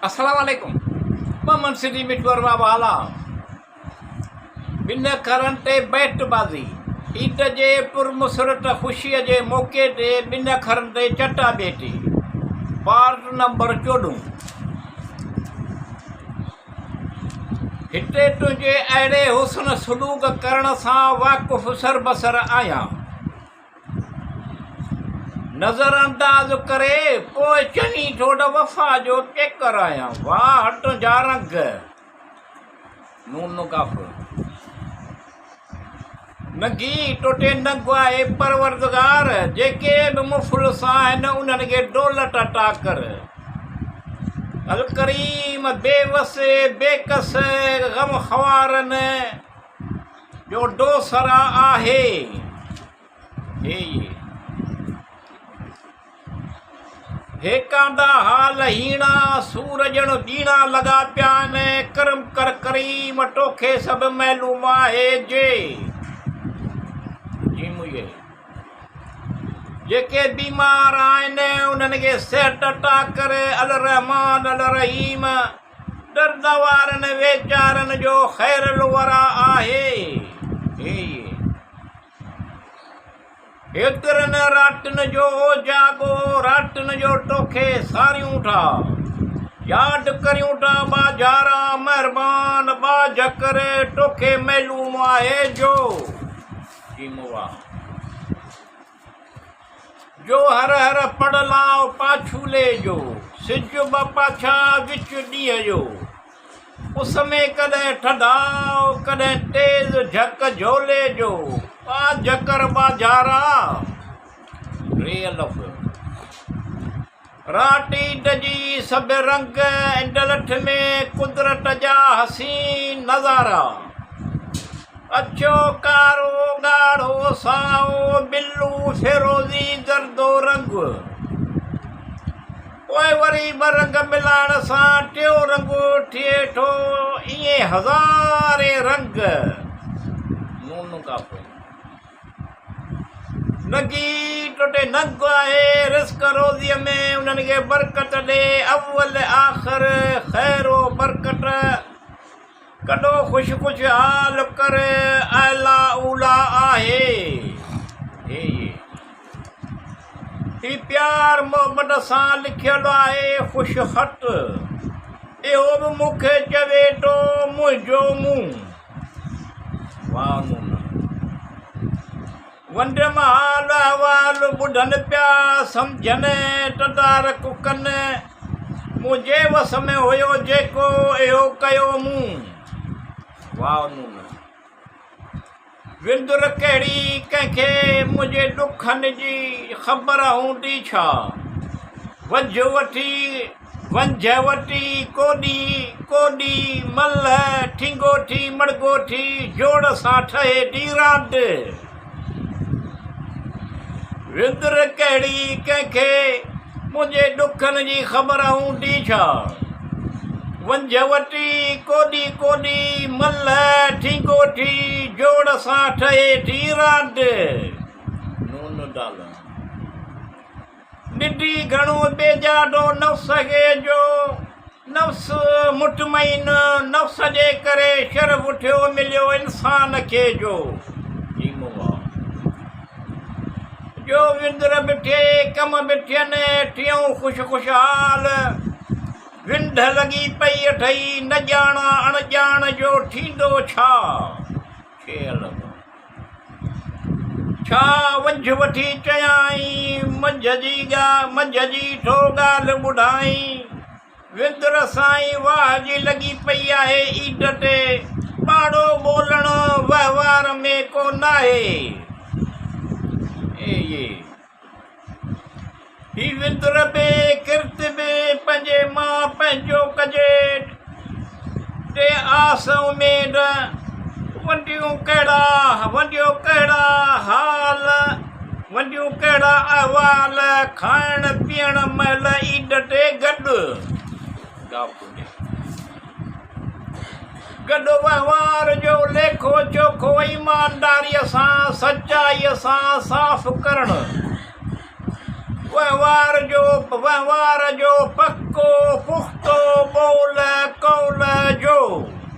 Assalamualaikum. Maman Sidi Mitwar Babala. Binna Karante Betbazi. Ita je Pur Musrata Khushiya je Moke de Binna Karante Chata Beti. Part number 14. हिते तुंहिंजे अहिड़े हुस्न सलूक करण सां वाक़ुफ़ सरबसर आहियां नज़र अंदाज़ करे पोइ चङी ठोड वफ़ा जो चेकर आहियां वाह हट जा रंग नून काफ़ नगी टोटे नंग आहे परवरदिगार जेके बि मुफ़लिस आहिनि उन्हनि खे दौलत अता कर अल करीम बेवस बेकस गम ख़वारनि जो डोसरा आहे हे कांदा हाल हीणा सूरजण जीणा लॻा पिया आहिनि करम कर करीम तोखे सभु मालूम आहे जेके बीमार आहिनि उन्हनि खे सिहत अता करे अल रहमान अल रहीम दर्द वारनि वेचारनि जो ख़ैरुल वरा आहे हेतिरनि रातिनि जो जागो रातिनि जो तोखे सारियूं था यादि करियूं था बाजारा महिरबान बाज करे तोखे मालूम आहे जो हर हर पड़लाओ पाछूले जो सिज ब पाछा विच ॾींहं जो उस में कॾहिं ठॾाओ कॾहिं तेज़ झक झोले जो पा झकर बाजारा रेल राटी डजी सभु रंग इंडलठ में कुदरत जा हसीन नज़ारा अछो कारो ॻाढ़ो साओ बिलू फिरोज़ी ज़रदो रंग पोइ वरी ॿ रंग मिलाइण सां टियों रंग थिए थो ईअं हज़ारे रंग नून काफ़ नगी टोटे नंग आहे रिस्क रोज़ीअ में उन्हनि खे बरकत ॾे अव्वल आख़िर ख़ैरो बरकत कॾो ख़ुशि हाल कर आला उला आहे ही प्यार मोहबत सां लिखियलु आहे ख़ुशि ख़त इहो बि मूंखे चवे थो मुंहिंजो मुंहुं वाह नून वंड महाल अहवाल ॿुधनि पिया सम्झनि तदारक कनि मुंहिंजे वस में हुयो जेको इहो कयो मूं वाह नून विंदुर कहिड़ी कंहिंखे मुंहिंजे ॾुखनि जी ख़बर हूंदी छा वंझ वठी कोॾी मल ठींगोठी मड़गोठी जोड़ सां ठहे थी रांदि विंदुर कहिड़ी कंहिंखे मुंहिंजे ॾुखनि जी ख़बर हूंदी छा वंझ वठी कोॾी मल ठींगोठी जोड़ सां ठहे थी रांदि नून डाल ॾिठी घणो बेजाडो नफ़्स खे जो नफ़्स मुतमइन नफ़्स जे करे शर्फ़ थियो मिलियो इंसान खे जो विंदुर बिठे कम बिठियनि थियूं ख़ुशहाल विंढ लॻी पई अथई न ॼाणा अणॼाण जो थींदो छा वंझ वठी चयाई मंझ जी ठो ॻाल्हि ॿुधाई विंदुर साईं वाह जी लॻी पई आहे ईद ते ॿाड़ो ॿोलण वहिंवार में कोन आहे ही विंदुर बे किरत बे पंहिंजे मां पंहिंजो कजे ते आस उमेद वंडियूं कहिड़ा हाल वंडियूं कहिड़ा अहवाल खाइण पीअण महिल ईद ते गॾु वहिंवार जो लेखो चोखो ईमानदारीअ सां सचाईअ सां साफ़ करणु वहिंवार जो पको पुख़्तो हो।